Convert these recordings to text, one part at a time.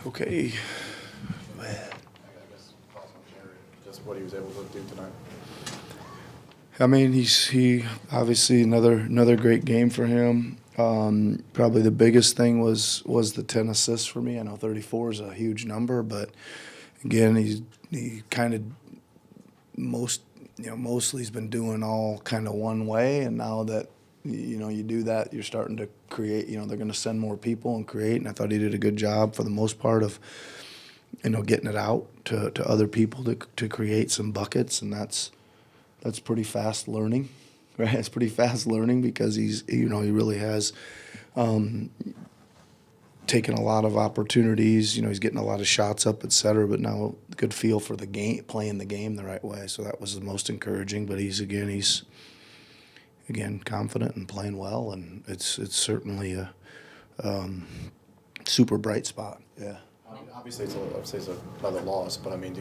Okay. I guess thoughts on Jared, just what he was able to do tonight. I mean, he obviously another great game for him. Probably the biggest thing was the 10 assists for me. I know 34 is a huge number, but again, he kind of mostly he's been doing all kind of one way, and now that you do that, you're starting to create. They're going to send more people and create, and I thought he did a good job for the most part of getting it out to other people to create some buckets, and that's pretty fast learning, right? It's pretty fast learning because he really has taken a lot of opportunities. He's getting a lot of shots up, et cetera, but now good feel for the game, playing the game the right way. So that was the most encouraging. But he's confident and playing well, and it's certainly a super bright spot. Yeah. I mean, obviously, it's another loss, but I mean,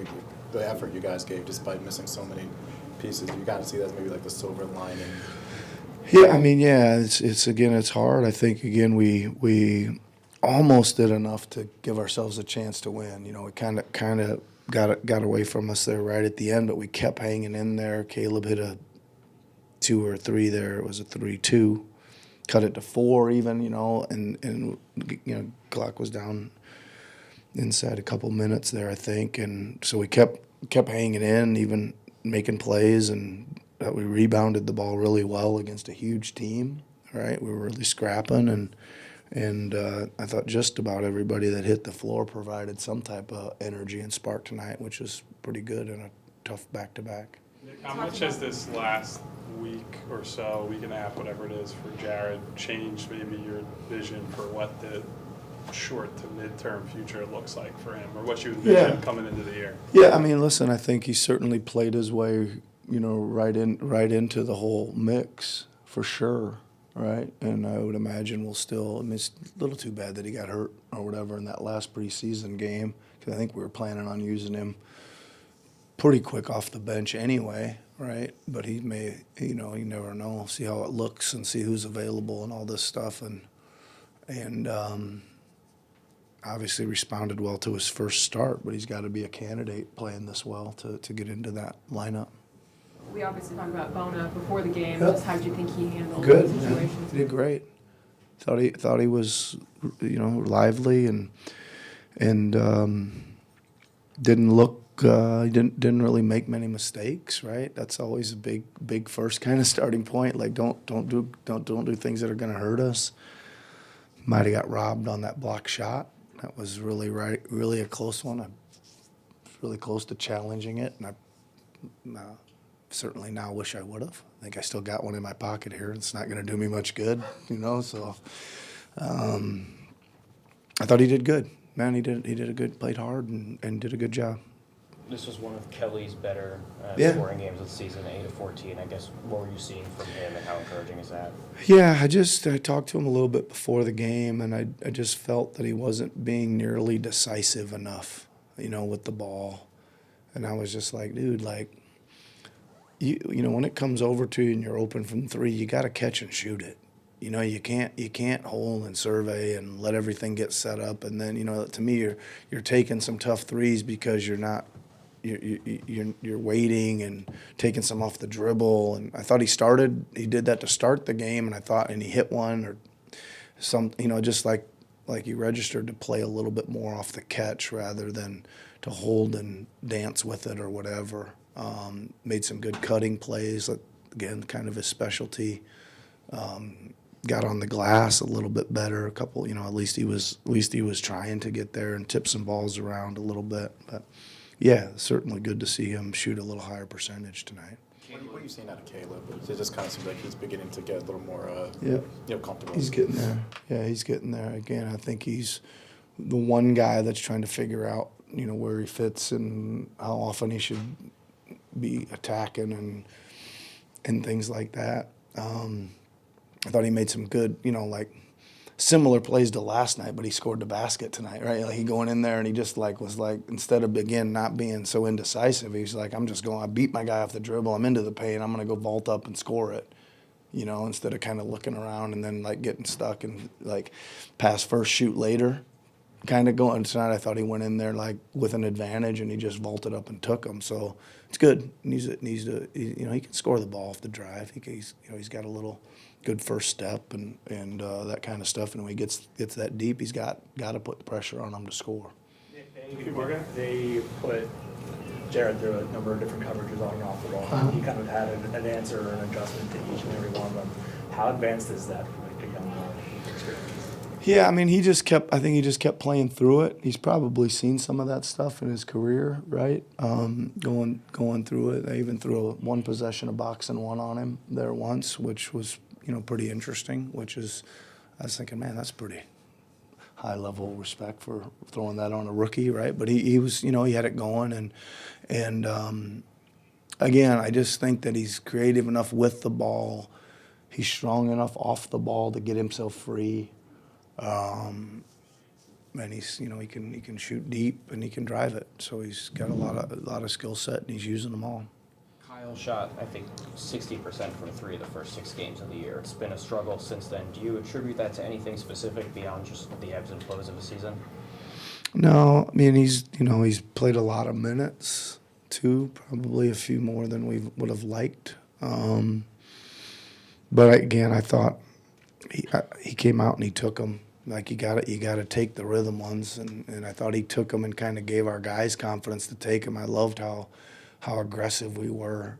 the effort you guys gave despite missing so many pieces, you got to see that as maybe like the silver lining. Yeah, I mean, it's hard. I think again we almost did enough to give ourselves a chance to win. We kind of got away from us there right at the end, but we kept hanging in there. Caleb hit a 2 or 3 there. It was a 3-2, cut it to 4 even. And clock was down inside a couple minutes there, I think, and so we kept hanging in, even making plays, and we rebounded the ball really well against a huge team. Right, we were really scrapping, and I thought just about everybody that hit the floor provided some type of energy and spark tonight, which was pretty good in a tough back-to-back. Nick, how much has this last week or so, week and a half, whatever it is, for Jared changed maybe your vision for what the short to midterm future looks like for him, or what you envision coming into the year? Yeah, I mean, listen, I think he certainly played his way, right into the whole mix for sure, right? And I would imagine we'll still. I mean, it's a little too bad that he got hurt or whatever in that last preseason game, because I think we were planning on using him pretty quick off the bench anyway, right? But he may, you never know. See how it looks and see who's available and all this stuff, and obviously responded well to his first start, but he's got to be a candidate playing this well to get into that lineup. We obviously talked about Bona before the game. Yep. Just how do you think he handled Good. the situation? Yeah. He did great. Thought he was, lively and didn't look. He didn't really make many mistakes. Right. That's always a big first kind of starting point. Like don't do things that are going to hurt us. Might have got robbed on that block shot. That was really a close one. I was really close to challenging it, and I certainly now wish I would have. I think I still got one in my pocket here. It's not going to do me much good, So I thought he did good. Man, he did played hard and did a good job. This was one of Kelly's better scoring games of the season, 8 of 14. I guess, what were you seeing from him, and how encouraging is that? Yeah, I talked to him a little bit before the game, and I just felt that he wasn't being nearly decisive enough, with the ball. And I was just like, dude, when it comes over to you and you're open from 3, you got to catch and shoot it. You can't hold and survey and let everything get set up, and then to me you're taking some tough threes because you're not. You're waiting and taking some off the dribble, and I thought he did that to start the game, and he hit one or some, just like he registered to play a little bit more off the catch rather than to hold and dance with it or whatever. Made some good cutting plays, again, kind of his specialty. Got on the glass a little bit better, a couple, at least he was trying to get there and tip some balls around a little bit, but. Yeah, certainly good to see him shoot a little higher percentage tonight. What are you seeing out of Caleb? It just kind of seems like he's beginning to get a little more comfortable. He's getting there. Yeah, he's getting there. Again, I think he's the one guy that's trying to figure out, where he fits and how often he should be attacking and things like that. I thought he made some good, similar plays to last night, but he scored the basket tonight, right? Like he going in there and he just was instead of not being so indecisive, he's like, I beat my guy off the dribble, I'm into the paint, I'm gonna go vault up and score it. you know, instead of kind of looking around and then like getting stuck and like pass first, shoot later. Kind of going tonight, I thought he went in there like with an advantage, and he just vaulted up and took him. So it's good. Needs to, you know, he can score the ball off the drive. He's got a little good first step and that kind of stuff. And when he gets that deep, he's got to put the pressure on him to score. They put Jared through a number of different coverages on and off the ball. He kind of had an answer or an adjustment to each and every one of them. How advanced is that for like a young experience? Yeah, I mean, I think he just kept playing through it. He's probably seen some of that stuff in his career, right? Going through it. They even threw one possession of boxing one on him there once, which was, you know, pretty interesting, I was thinking, man, that's pretty high level respect for throwing that on a rookie, right? But he was, you know, he had it going, and again, I just think that he's creative enough with the ball. He's strong enough off the ball to get himself free. And he's, you know, he can shoot deep and he can drive it. So he's got a lot of skill set, and he's using them all. Kyle shot, I think, 60% from three of the first 6 games of the year. It's been a struggle since then. Do you attribute that to anything specific beyond just the ebbs and flows of a season? No, I mean, he's played a lot of minutes too, probably a few more than we would have liked. But again, I thought he came out and he took them. Like you got to take the rhythm ones, and I thought he took them and kind of gave our guys confidence to take them. I loved how aggressive we were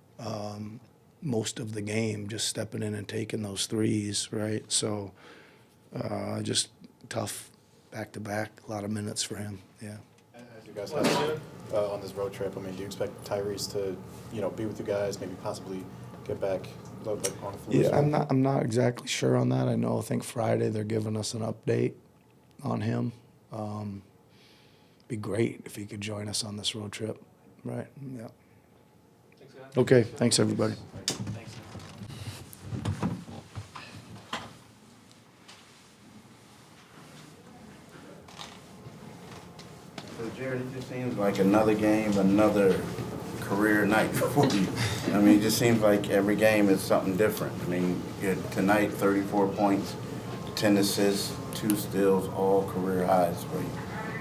most of the game, just stepping in and taking those threes, right? So just tough back to back, a lot of minutes for him. Yeah. As you guys have on this road trip, I mean, do you expect Tyrese to, you know, be with you guys, maybe possibly get back on the floor? Yeah, I'm not exactly sure on that. I think Friday they're giving us an update on him. Be great if he could join us on this road trip. Right. Yeah. Thanks, guys. Okay. Thanks, everybody. Thanks. So Jared, it just seems like another game, another career night for you. I mean, it just seems like every game is something different. I mean, tonight, 34 points, 10 assists, 2 steals, all career highs for you.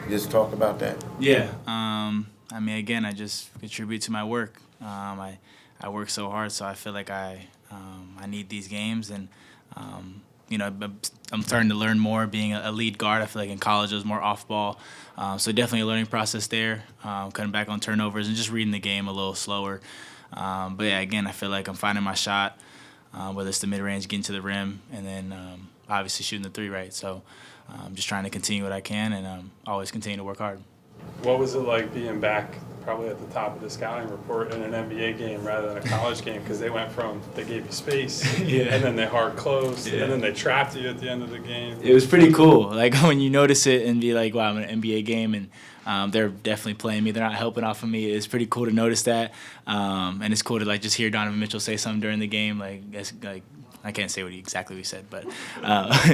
Just talk about that. Yeah. I mean, again, I just contribute to my work. I work so hard, so I feel like I need these games, and you know, I'm starting to learn more being a lead guard. I feel like in college it was more off ball, so definitely a learning process there. Cutting back on turnovers and just reading the game a little slower. But yeah, again, I feel like I'm finding my shot, whether it's the mid range, getting to the rim, and then obviously shooting the 3 right. So I'm just trying to continue what I can, and always continue to work hard. What was it like being back probably at the top of the scouting report in an NBA game rather than a college game? Because they gave you space, Yeah. and then they hard closed, Yeah. and then they trapped you at the end of the game. It was pretty cool. Like when you notice it and be like, wow, I'm in an NBA game, and they're definitely playing me. They're not helping off of me. It's pretty cool to notice that. And it's cool to like just hear Donovan Mitchell say something during the game. Like I can't say what he said, but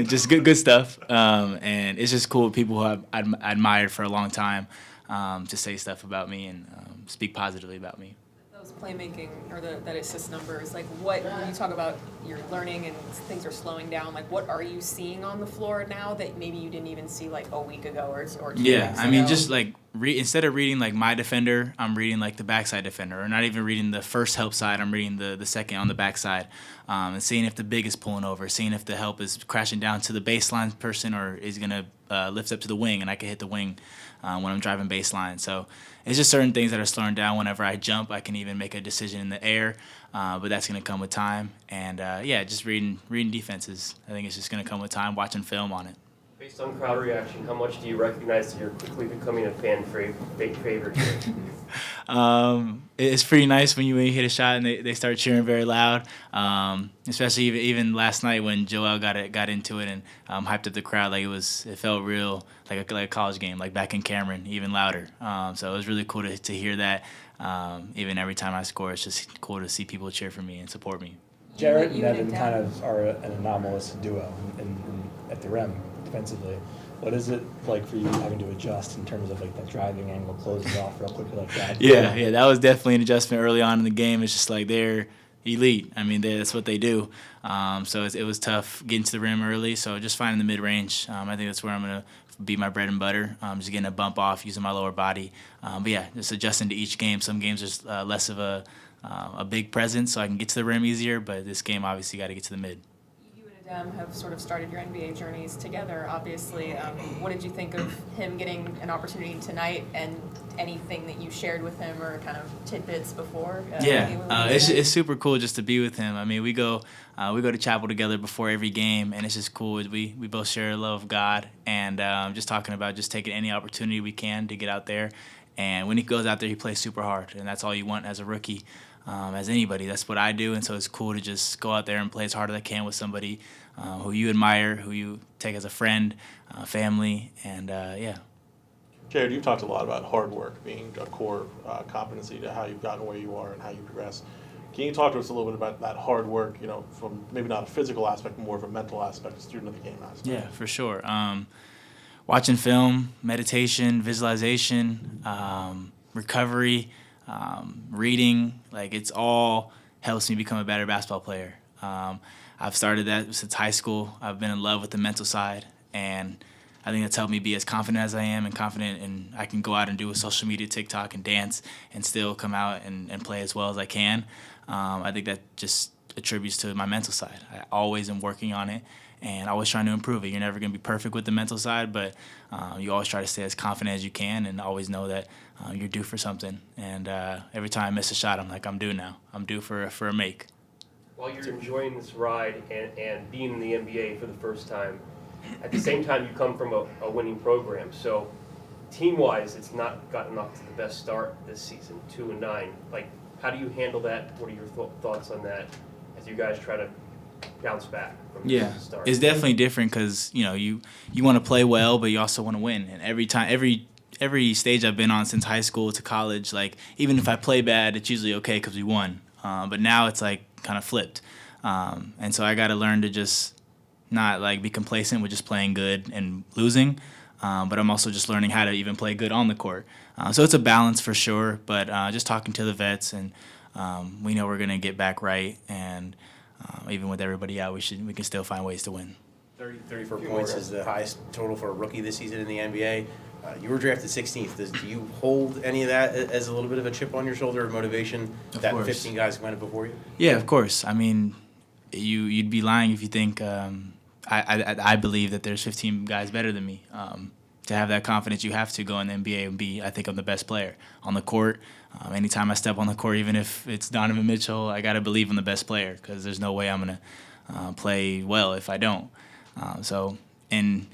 just good stuff. And it's just cool people who I've admired for a long time to say stuff about me and speak positively about me. Those playmaking or that assist numbers, like when you talk about you're learning and things are slowing down, like what are you seeing on the floor now that maybe you didn't even see like a week ago or 2 Yeah, weeks I mean, ago? just like instead of reading like my defender, I'm reading like the backside defender, or not even reading the first help side. I'm reading the second on the backside, and seeing if the big is pulling over, seeing if the help is crashing down to the baseline person or is gonna lift up to the wing, and I can hit the wing when I'm driving baseline. So it's just certain things that are slowing down. Whenever I jump, I can even make a decision in the air, but that's gonna come with time. And yeah, just reading defenses. I think it's just gonna come with time, watching film on it. Based on crowd reaction, how much do you recognize that you're quickly becoming a fan favorite here? It's pretty nice when you hit a shot and they start cheering very loud. Especially even last night when Joel got into it and hyped up the crowd. Like it felt real, like a college game, like back in Cameron, even louder. So it was really cool to hear that. Even every time I score, it's just cool to see people cheer for me and support me. Jarrett and You and Evan Devin. kind of are an anomalous duo at the rim defensively. What is it like for you having to adjust in terms of like that driving angle, closing off real quickly like that? Yeah, that was definitely an adjustment early on in the game. It's just like they're elite. I mean, that's what they do. So it was tough getting to the rim early. So just finding the mid-range, I think that's where I'm going to be my bread and butter. Just getting a bump off, using my lower body. But yeah, just adjusting to each game. Some games there's less of a big presence, so I can get to the rim easier. But this game, obviously, got to get to the mid. You and Adam have sort of started your NBA journeys together, obviously. What did you think of him getting an opportunity tonight, and anything that you shared with him or kind of tidbits before? It's super cool just to be with him. I mean, we go to chapel together before every game, and it's just cool. We both share a love of God, and just talking about just taking any opportunity we can to get out there. And when he goes out there, he plays super hard, and that's all you want as a rookie. As anybody, that's what I do, and so it's cool to just go out there and play as hard as I can with somebody who you admire, who you take as a friend, family, and yeah. Jared, you've talked a lot about hard work being a core competency to how you've gotten where you are and how you progress. Can you talk to us a little bit about that hard work, from maybe not a physical aspect, but more of a mental aspect, a student of the game aspect? Yeah, for sure. Watching film, meditation, visualization, recovery, reading, it's all helps me become a better basketball player. I've started that since high school. I've been in love with the mental side, and I think that's helped me be as confident as I am, and confident and I can go out and do a social media, TikTok, and dance and still come out and play as well as I can. I think that just attributes to my mental side. I always am working on it and always trying to improve it. You're never going to be perfect with the mental side, but you always try to stay as confident as you can and always know that you're due for something. And every time I miss a shot, I'm like, I'm due now. I'm due for a make. While you're enjoying this ride and being in the NBA for the first time, at the same time you come from a winning program. So team-wise, it's not gotten off to the best start this season, 2-9. How do you handle that? What are your thoughts on that as you guys try to bounce back from the start? It's definitely different because you want to play well, but you also want to win. And every stage I've been on since high school to college, even if I play bad, it's usually okay because we won. But now it's kind of flipped, and so I got to learn to just not be complacent with just playing good and losing. But I'm also just learning how to even play good on the court. So it's a balance for sure, but just talking to the vets, and we know we're going to get back right, and even with everybody out, we can still find ways to win. 34 points is the highest total for a rookie this season in the NBA. You were drafted 16th. Do you hold any of that as a little bit of a chip on your shoulder of motivation that 15 guys went before you? Yeah, of course. I mean, you'd be lying if you think I believe that there's 15 guys better than me. To have that confidence, you have to go in the NBA and I think I'm the best player on the court. Anytime I step on the court, even if it's Donovan Mitchell, I got to believe I'm the best player because there's no way I'm going to play well if I don't. So in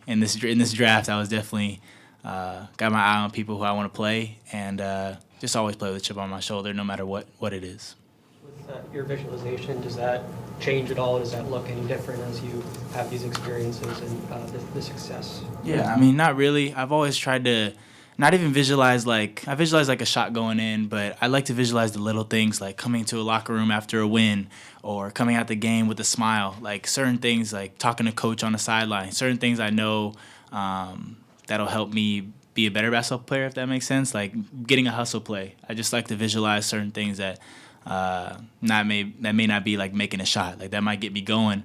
this draft, I was definitely got my eye on people who I want to play, and just always play with a chip on my shoulder no matter what it is. With your visualization, does that change at all? Does that look any different as you have these experiences and the success? Yeah, I mean, not really. I've always tried to not even visualize I visualize a shot going in, but I like to visualize the little things like coming to a locker room after a win or coming out the game with a smile. Certain things like talking to coach on the sideline, certain things I know that'll help me be a better basketball player, if that makes sense. Getting a hustle play. I just like to visualize certain things that may not be making a shot. That might get me going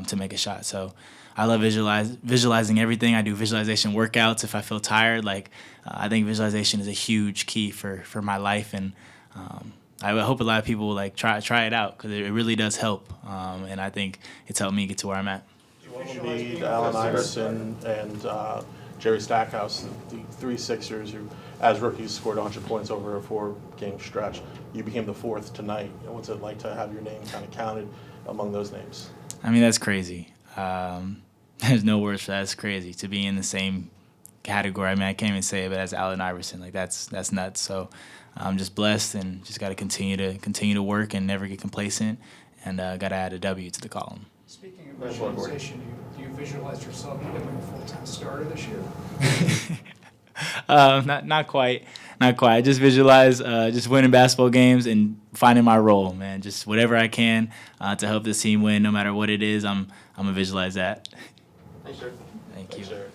to make a shot. So I love visualizing everything. I do visualization workouts if I feel tired. I think visualization is a huge key for my life, and I hope a lot of people will try it out because it really does help. And I think it's helped me get to where I'm at. Embiid, Allen Iverson, and Jerry Stackhouse, the three Sixers who, as rookies, scored 100 points over a 4-game stretch. You became the fourth tonight. What's it like to have your name kind of counted among those names? I mean, that's crazy. There's no words for that. It's crazy to be in the same category. I mean, I can't even say it, but as Allen Iverson, that's nuts. So I'm just blessed and just got to continue to work and never get complacent, and got to add a W to the column. Speaking of visualization, do you visualize yourself becoming a full-time starter this year? Not quite. I just visualize just winning basketball games and finding my role, man. Just whatever I can to help this team win, no matter what it is. I'm gonna visualize that. Thanks, sir. Thank you. Appreciate it.